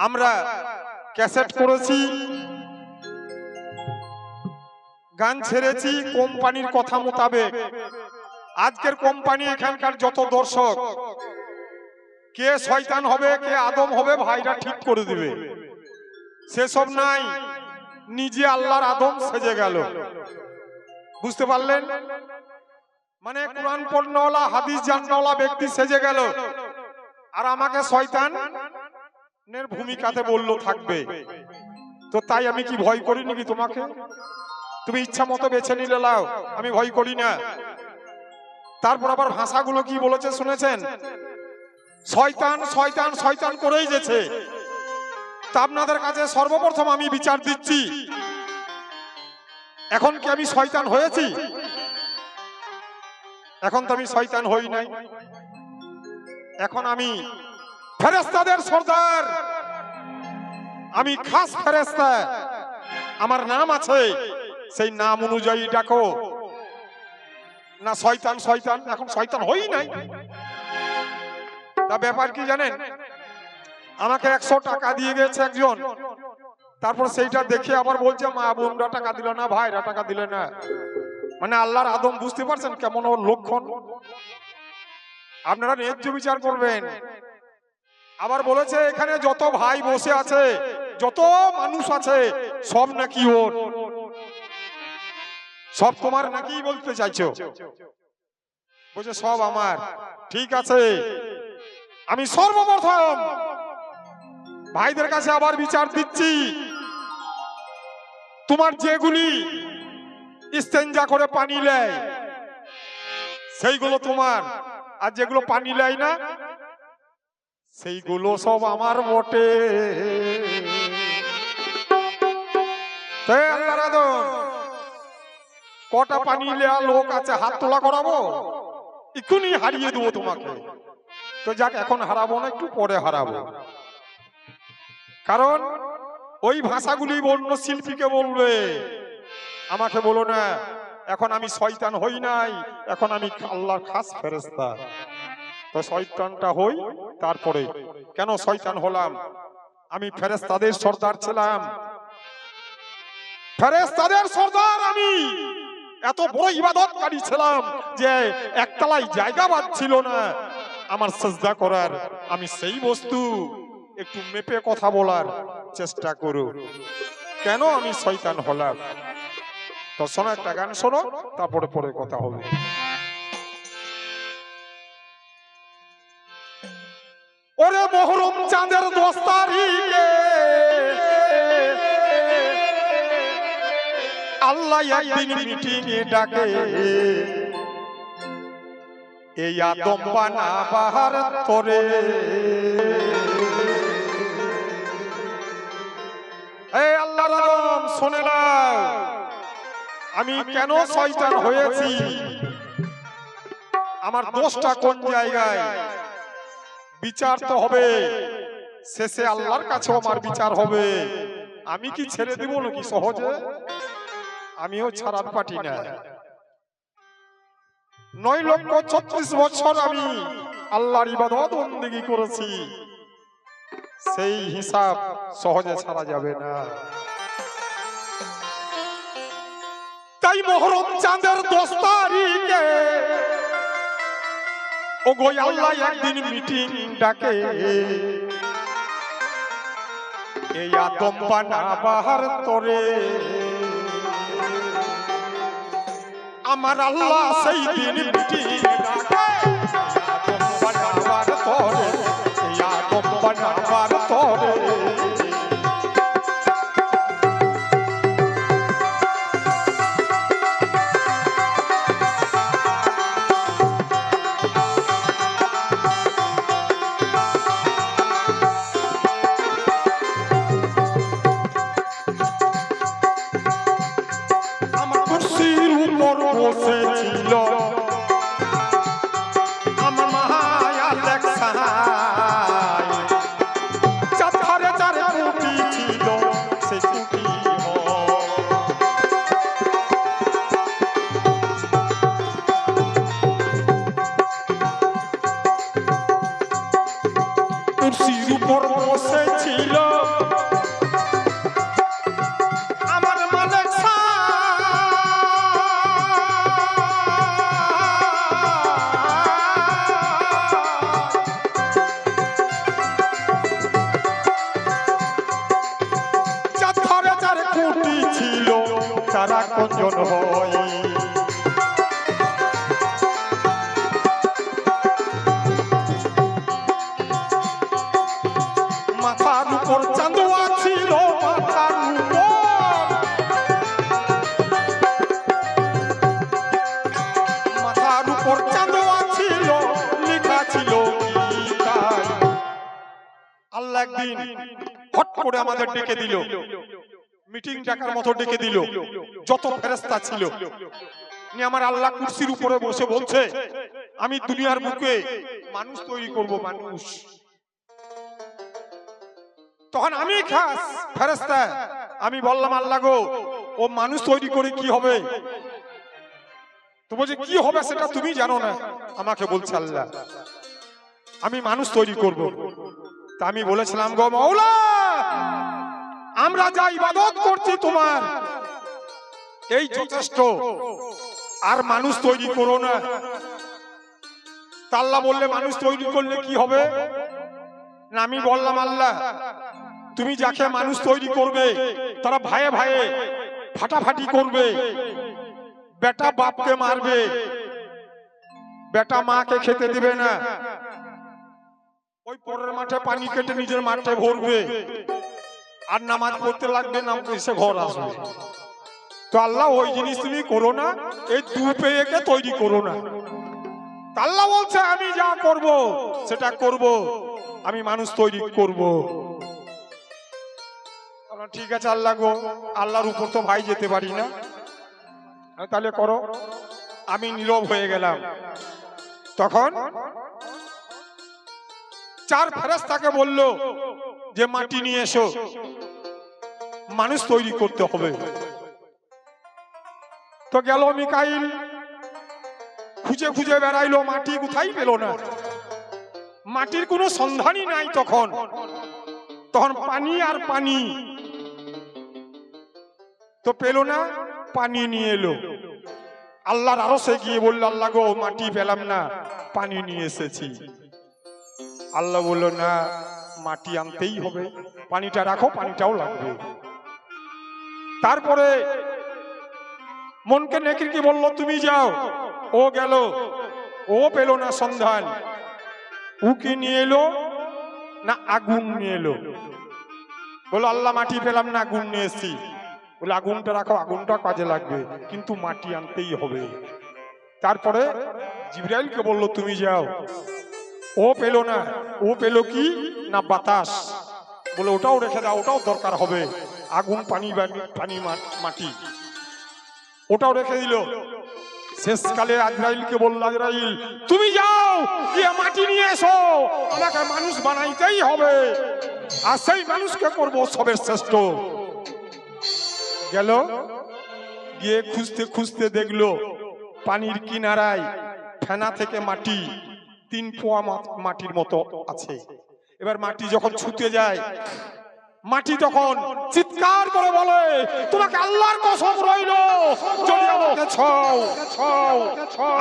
আমরা ক্যাসেট করেছি, গান ছেড়েছি কোম্পানির কথা মোতাবেক। আজকের কোম্পানি এখানকার যত দর্শক কে শয়তান হবে কে আদম হবে ভাইরা ঠিক করে দিবে, সেসব নাই। নিজে আল্লাহর আদম সেজে গেল, বুঝতে পারলেন? মানে কোরআন পড়নেওয়ালা হাদিস জাননেওয়ালা ব্যক্তি সেজে গেল, আর আমাকে শয়তানের ভূমিকাতে বললো থাকবে। তো তাই আমি কি ভয় করি নাকি তোমাকে? তুমি ইচ্ছা মতো বেছে নিলে লাও, আমি ভয় করি না। তারপর আবার ভাষাগুলো কি বলেছে শুনেছেন? শয়তান শয়তান শয়তান করেই যেছে। তা আপনাদের কাছে সর্বপ্রথম আমি বিচার দিচ্ছি, এখন কি আমি শয়তান হয়েছি? এখন তো আমি শয়তান হই নাই, এখন আমি ফেরেশতাদের সর্দার, আমি খাস ফেরেশতা, আমার নাম আছে, সেই নাম অনুযায়ী ডাকো না। শয়তান শয়তান, এখন শয়তান হই নাই। তা ব্যাপার কি জানেন? আমাকে 100 টাকা দিয়ে গেছে একজন, তারপর সেইটা দেখে আবার বলছে মা বোনরা টাকা দিল না, ভাইরা টাকা দিলে না। মানে আল্লাহর আদম বুঝতে পারছেন কেমন ওর লক্ষণ? আপনারা ন্যায্য বিচার করবেন। আবার বলেছে এখানে যত ভাই বসে আছে, যত মানুষ আছে, সব নাকি ওর, সব তোমার নাকি বলতে চাইছো? বলছে সব আমার। ঠিক আছে, আমি সর্বপ্রথম ভাইদের কাছে আবার বিচার দিচ্ছি, তোমার যেগুলি ইস্তেঞ্জা করে পানি নেয় সেইগুলো তোমার, আর যেগুলো পানি নেয় না সেইগুলো সব আমার বটে। কটা পানি নেওয়া লোক আছে, হাত তোলা করাবো? এক্ষুনি হারিয়ে দেবো তোমাকে। তো যাক, এখন হারাবো না, একটু পরে হারাবো। কারণ ওই ভাষাগুলি অন্য শিল্পীকে বলবে, আমাকে বলো না। এখন আমি শয়তান হই নাই, এখন আমি আল্লাহর খাস ফেরেশতা। তো শয়তানটা হই, তারপরে কেন শয়তান হলাম? আমি ফেরেশতাদের সর্দার ছিলাম, ফেরেশতাদের সর্দার আমি। এত বড় ইবাদতকারী ছিলাম যে একতলায় জায়গা বাদ ছিল না আমার সিজদা করার। আমি সেই বস্তু, একটু মেপে কথা বলার চেষ্টা করো। কেন আমি শয়তান হলাম? তো শোনো, একটা গান শোনো, তারপরে পরে কথা হবে। ওরে মহরম চাঁদের 10 তারিখে আল্লাহ একদিন মিটিং এ ডাকে, এই আদম বানা বাহার তোরে। এই আল্লাহর আদম শুনে নাও, আমি কেন শয়তান হয়েছি, আমার দোষটা কোন জায়গায়? বিচার তো হবে, শেষে আল্লাহর কাছে আমার বিচার হবে। আমি কি ছেড়ে দিব নাকি সহজে? আমিও ছাড়ার পাটি না। 9,36 বছর আমি আল্লাহর ইবাদত বন্দেগী করেছি, সেই হিসাব সহজে ছাড়া যাবে না। তাই মহরম চাঁদের 10 তারিখে ও গো আল্লাহ একদিন মিটিং ডাকে, এই আদম বানা বাহার তোরে। আমার আল্লাহ সেই দিন মিটিং ডাকে, আদম বানা বাহার তোরে, এই আদম বানা বাহার তোরে। বসেছিল আমার মায়া দেখ সাহায়, বসেছিল আমার মালিক যার ধরে যার কুটি ছিল তারা কোনজন হয় মাথার উপর চাঁদোয়া ছিল মাথার উপর চাঁদোয়া ছিল লেখা ছিল গীতায়। আল্লাহ একদিন হট করে আমাদের ডেকে দিল, মিটিং ডাকার মতো ডেকে দিল, যত ফেরেশতা ছিল নিয়ে আমার আল্লাহ কুরসির উপরে বসে বলছে আমি দুনিয়ার বুকে মানুষ তৈরি করব, মানুষ। তখন আমি খাস ফেরেশতা আমি বললাম আল্লাহ গো ও মানুষ তৈরি করে কি হবে? তো বলছে কি হবে সেটা তুমি জানো না, আমাকে বলছে আল্লাহ আমি মানুষ তৈরি করব। তা আমি বলেছিলাম গো মাওলা আমরা যা ইবাদত করছি তোমার এই যথেষ্ট, আর মানুষ তৈরি করো না। তা আল্লাহ বললে মানুষ তৈরি করলে কি হবে না? আমি বললাম আল্লাহ তুমি যাকে মানুষ তৈরি করবে তারা ভাইয়ে ভাইয়ে ফাটাফাটি করবে, বেটা বাপকে মারবে, বেটা মাকে খেতে দিবে না, ওই পরের মাঠে পানি কেটে নিজের মাঠে ভরবে, আর নামাজ পড়তে লাগবে, নাম এসে ঘর আসবে। তো আল্লাহ ওই জিনিস তুমি করো না, এই দু পেয়েকে তৈরি করো না। আল্লাহ বলছে আমি যা করব সেটা করব, আমি মানুষ তৈরি করব। ঠিক আছে আল্লাহ গো, আল্লাহর উপর তো ভাই যেতে পারি না, তাহলে করো। আমি নীরব হয়ে গেলাম। তখন চার ফেরেশতাকে বলল যে মাটি নিয়ে এসো, মানুষ তৈরি করতে হবে। তো গেল মিকাইল, খুঁজে খুঁজে বেড়াইলো, মাটি কোথায় পেল না, মাটির কোনো সন্ধানই নাই। তখন পানি আর পানি, তো পেল না, পানি নিয়ে এলো। আল্লাহর আরশে গিয়ে বলল আল্লাহ গো মাটি পেলাম না, পানি নিয়ে এসেছি। আল্লাহ বলল না, মাটি আনতেই হবে, পানিটা রাখো, পানিটাও লাগবে। তারপরে মনকে নেকিরকে বলল তুমি যাও, ও গেল, ও পেল না সন্ধান। উকি নিয়ে এলো না আগুন নিয়ে এলো, বলো আল্লাহ মাটি পেলাম না, আগুন নিয়ে এসেছি। বলে আগুনটা রাখো, আগুনটা কাজে লাগবে, কিন্তু মাটি আনতেই হবে। তারপরে জিবরাইলকে বলল তুমি যাও, ও পেল না, ও পেল কি না বাতাস, বলে ওটাও রেখে দাও, ওটাও দরকার হবে। আগুন পানি পানি মাটি ওটাও রেখে দিল। শেষকালে আজরাইলকে বলল আজরাইল তুমি যাও গিয়ে মাটি নিয়ে এসো, আমাকে মানুষ বানাইতেই হবে, আর সেই মানুষকে করবো সবের শ্রেষ্ঠ। গেল, গিয়ে খুঁজতে খুঁজতে দেখলো পানির কিনারায় ফেনা থেকে মাটি 3 পোয়া মাটির মতো আছে। এবার মাটি যখন ছুটে যায়, মাটি তখন চিৎকার করে বলে তোমাকে আল্লাহর কসম রইলো যদি আমাকে ছাও,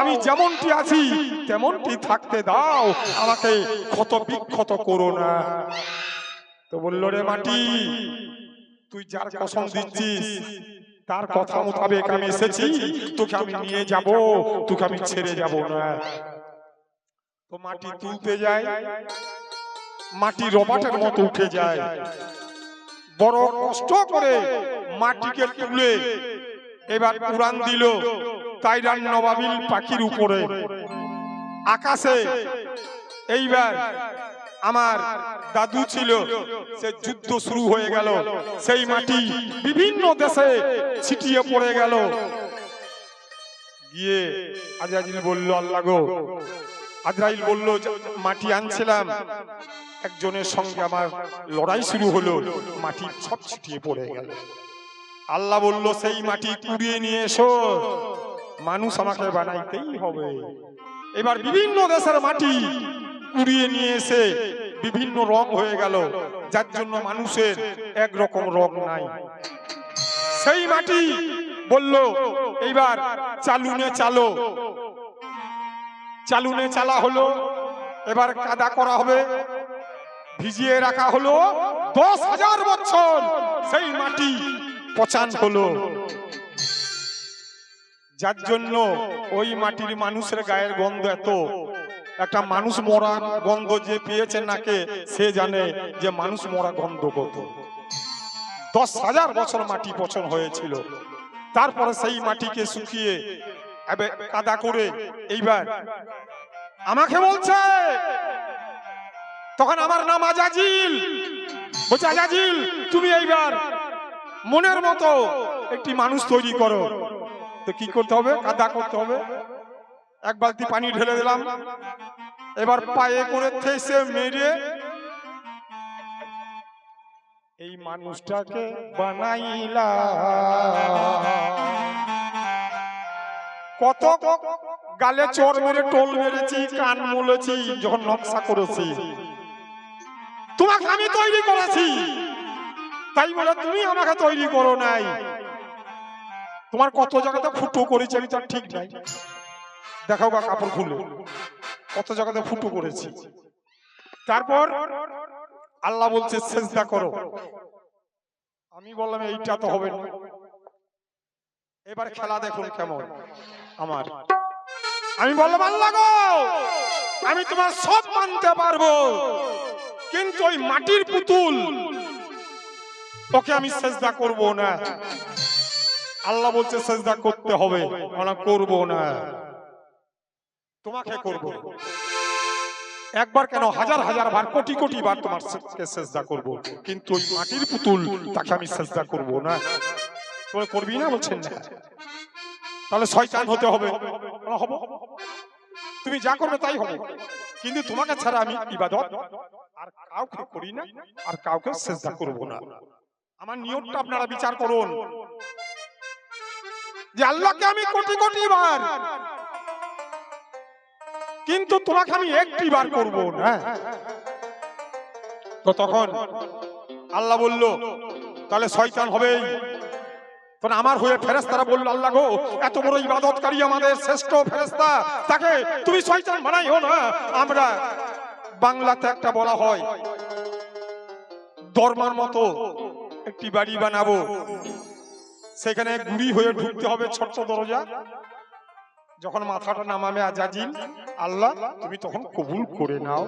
আমি যেমনটি আছি তেমনটি থাকতে দাও, আমাকে ক্ষত বিক্ষত করো না। তো বললো রে মাটি তুই যার কসম দিচ্ছিস তার কথা মোতাবেক আমি এসেছি, তোকে আমি নিয়ে যাব, তোকে আমি ছেড়ে যাব না। তো মাটি তুলতে যায়, মাটি রবাটের মতো উঠে যায়। বড় কষ্ট করে মাটিকে তুলে এবার উড়ান দিল তাইরান নবাবিল পাখির উপরে আকাশে। এইবার আমার দাদু ছিল, সে যুদ্ধ শুরু হয়ে গেল, সেই মাটি বিভিন্ন দেশে ছিটিয়ে পড়ে গেল। গিয়ে আজরাইল বলল আল্লাহ গো, আজরাইল বলল মাটি আনছিলাম, একজনের সঙ্গে আমার লড়াই শুরু হলো, মাটি সব ছিটিয়ে পড়ে গেল। আল্লাহ বলল সেই মাটি কুড়িয়ে নিয়ে এসো, মানুষ আমাকে বানাইতেই হবে। এবার বিভিন্ন দেশের মাটি কুড়িয়ে নিয়ে এসে বিভিন্ন রং হয়ে গেল, যার জন্য মানুষের একরকম রং নাই। সেই মাটি বলল এইবার চালুনে চালো, চালুনে চালা হলো, এবার কাদা করা হবে, ভিজিয়ে রাখা হলো 10,000 বছর, সেই মাটি পচান হলো। যার জন্য ওই মাটির মানুষের গায়ের গন্ধ এত, একটা মানুষ মরা গন্ধ যে পেয়েছে নাকে সে জানে যে মানুষ মরা গন্ধ কত। 10,000 বছর মাটি পচন হয়েছিল। তারপরে সেই মাটিকে শুকিয়ে কাদা করে এইবার আমাকে বলছে, তখন আমার নাম আজাজিল, বলছে আজাজিল তুমি এইবার মনের মতো একটি মানুষ তৈরি করো। তো কি করতে হবে? কাদা করতে হবে। এক বালতি পানি ঢেলে দিলাম, এবার পায়ে করে ঠেসে মেরে এই মানুষটাকে বানাইলা। কত গালে চোর মেরে টোল মেরেছি, কান মুলেছি, যখন নকশা করেছি। তোমাকে আমি তৈরি করেছি, তাই বলে তুমি আমাকে তৈরি করো নাই। তোমার কত জায়গাতে ফুটো করেছি আমি তার ঠিক নাই, দেখাও বা কাপড় খুলে কত জায়গাতে ফুটো করেছি। তারপর আল্লাহ বলছে সেজদা করো। আমি বললাম এইটা তো হবে না, এবার খেলা দেখুন কেমন আমার। আমি বললাম আল্লাহ গো, আমি তোমার সব মানতে পারবো, কিন্তু ওই মাটির পুতুল ওকে আমি সেজদা করব না। আল্লাহ বলছে সেজদা করতে হবে, আমরা করব না, তোমাকে করব। একবার কেন, হাজার হাজার বার, কোটি কোটি বার তোমাকে সেজদা করব, কিন্তু ওই মাটির পুতুল তাকে আমি সেজদা করব না। তুমি করবি না? বলছেন না, তাহলে শয়তান হতে হবে। হব, তুমি যা করবে তাই হবে, কিন্তু তোমাকে ছাড়া আমি ইবাদত আর কাউকে করি না, আর কাউকে সেজদা করব না। আমার নিয়তটা আপনারা বিচার করুন, যে আল্লাহকে আমি কোটি কোটি বার, কিন্তু তোমাকে আমি একটি বার করব না। তো তখন আল্লাহ বলল তাহলে শয়তান হবেই। তখন আমার হয়ে ফেরেশতারা বলল আল্লাহ গো, এত বড় ইবাদতকারী আমাদের শ্রেষ্ঠ ফেরেশতা, তাকে তুমি শয়তান বানাইও না। আমরা বাংলাতে একটা বলা হয়, দরমার মতো একটি বাড়ি বানাবো, সেখানে গুড়ি হয়ে ঢুকতে হবে ছোট্ট দরজা। যখন মাথাটা নামাবে আজাজিল, আল্লাহ তুমি তখন কবুল করে নাও।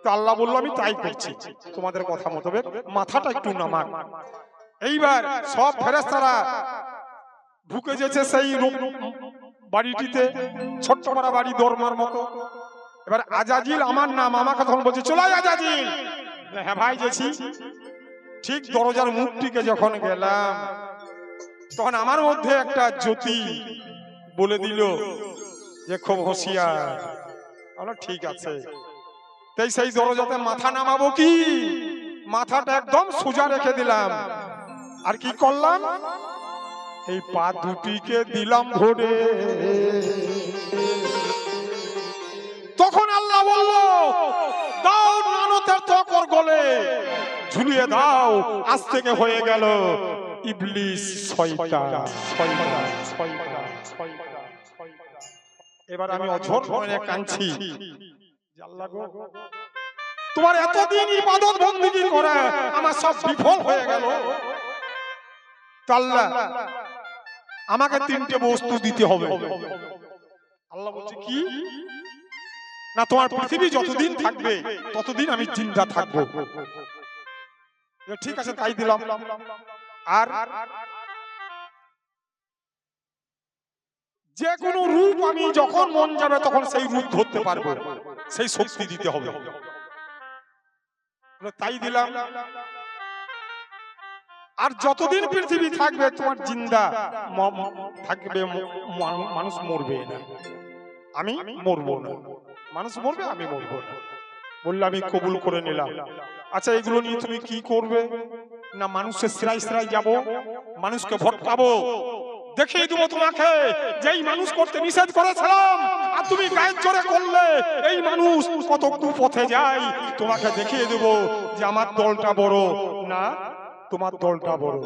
তো আল্লাহ বলল আমি তাই করছি, তোমাদের কথা মোতাবেক মাথাটা একটু নামাক। এইবার সব ফেরেশতারা ঢুকে যেছে সেই বাড়িটিতে, ছোট্ট বড় বাড়ি দরমার মতো। এবার আজাজিল আমার নাম, আমাকে তখন বলছে চলো আজাজিল। হ্যাঁ ভাই যেছি। ঠিক দরজার মুখটিকে যখন গেলাম, তখন আমার মধ্যে একটা জ্যোতি বলে দিল যে খুব হুঁশিয়ার। ঠিক আছে, তাই সেই দরজাতে মাথা নামাবো কি, মাথাটা একদম সোজা রেখে দিলাম। আর কি করলাম, এই পা দুটিকে দিলাম ধরে। তখন আল্লাহ বলল দাও নানতের তকর গলে ঝুলিয়ে দাও। আজ থেকে হয়ে গেল ইবলিস শয়তান। এবার আমি অঝোর মনে কাঁদছি, আল্লাহ গো তোমার এতদিন ইবাদত বندگی করে আমার সব বিফল হয়ে গেল। আল্লাহ আমাকে তিনটে বস্তু দিতে হবে। আল্লাহ বলছে কি না, তোমার পৃথিবী যতদিন থাকবে ততদিন আমি জিন্দা থাকবো। ঠিক আছে তাই দিলাম। আর যে কোনো রূপ আমি যখন মন যাবে তখন সেই রূপ ধরতে পারবো, সেই শক্তি দিতে হবে। তাই দিলাম। আর যতদিন পৃথিবী থাকবে তোমার জিন্দা থাকবে, মানুষ মরবে না, আমি মরবো না। মানুষ মরবে, আমি মরবো না। বললে আমি কবুল করে নিলাম। আচ্ছা এগুলো নিয়ে তুমি কি করবে? না মানুষের সিরাই সিরাই যাবো, মানুষকে ভটকাবো, দেখিয়ে দেবো তোমাকে যেই মানুষ করতে নিষেধ করেছিলাম আর তুমি গায়ের জোরে করলে এই মানুষ কত কুপথে যায়। তোমাকে দেখিয়ে দেব যে আমার দলটা বড় না তোমার দলটা বড়।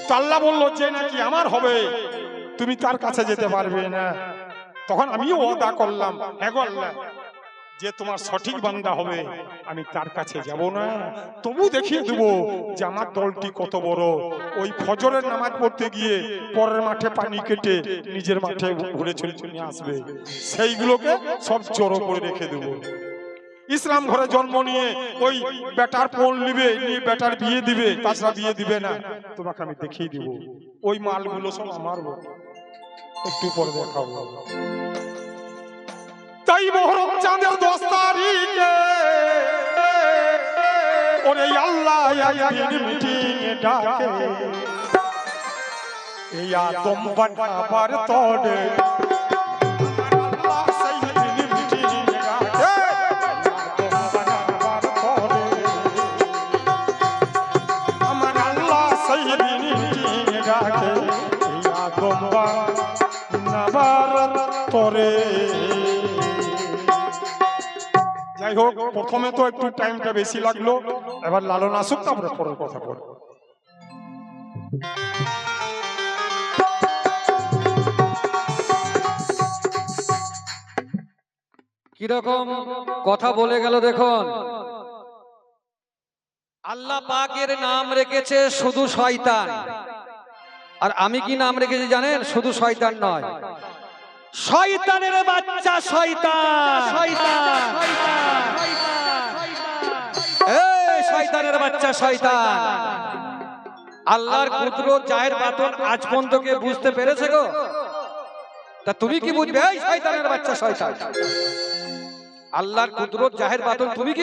তো আল্লাহ বললো যে নাকি আমার হবে তুমি তার কাছে যেতে পারবে না। তখন আমিও ওয়াদা করলাম, হ্যাঁ গো আল্লাহ, যে তোমার সঠিক বান্দা হবে আমি তার কাছে যাব না, তবু দেখিয়ে দেবো যে আমার দলটি কত বড়। ওই ফজরের নামাজ পড়তে গিয়ে পরের মাঠে পানি কেটে নিজের মাঠে ঘুরে চলে নিয়ে আসবে, সেইগুলোকে সব জড়ো করে রেখে দেবো। ইসলাম ঘরে জন্ম নিয়ে ওই বেটার পোল নিবে, নিয়ে বেটার বিয়ে দিবে, তাছাড়া বিয়ে দিবে না। তোমাকে আমি দেখিয়ে দিব ওই মালগুলো সব আমার, একটু পরে দেখাবো। তাই মহরম চাঁদের 10 তারিখে ওরে আল্লাহ একদিন মিটিং ডাকে, এই আদম বানাবার তরে আল্লাহ সেই দিন মিটিং ডাকে, আদম বানাবার তরে আমার আল্লাহ সেই দিন মিটিং ডাকে, এই আদম বানাবার তরে। যাই হোক, প্রথমে তো একটু টাইমটা বেশি লাগলো, এবার লালন আসুক তারপরে পরের কথা বল। কিরকম কথা বলে গেল দেখুন। আল্লাহ পাকের নাম রেখেছে শুধু শয়তান, আর আমি কি নাম রেখেছি জানেন? শুধু শয়তান নয়, শয়তানের বাচ্চা শয়তান। এই শয়তানের বাচ্চা শয়তান। আল্লাহর কুদরত জাহের বাতন আজ পর্যন্ত কে বুঝতে পেরেছে গো? তা তুমি কি বুঝবে? এই শয়তানের বাচ্চা শয়তান, আল্লাহর কুদরত জাহের বাতন তুমি কি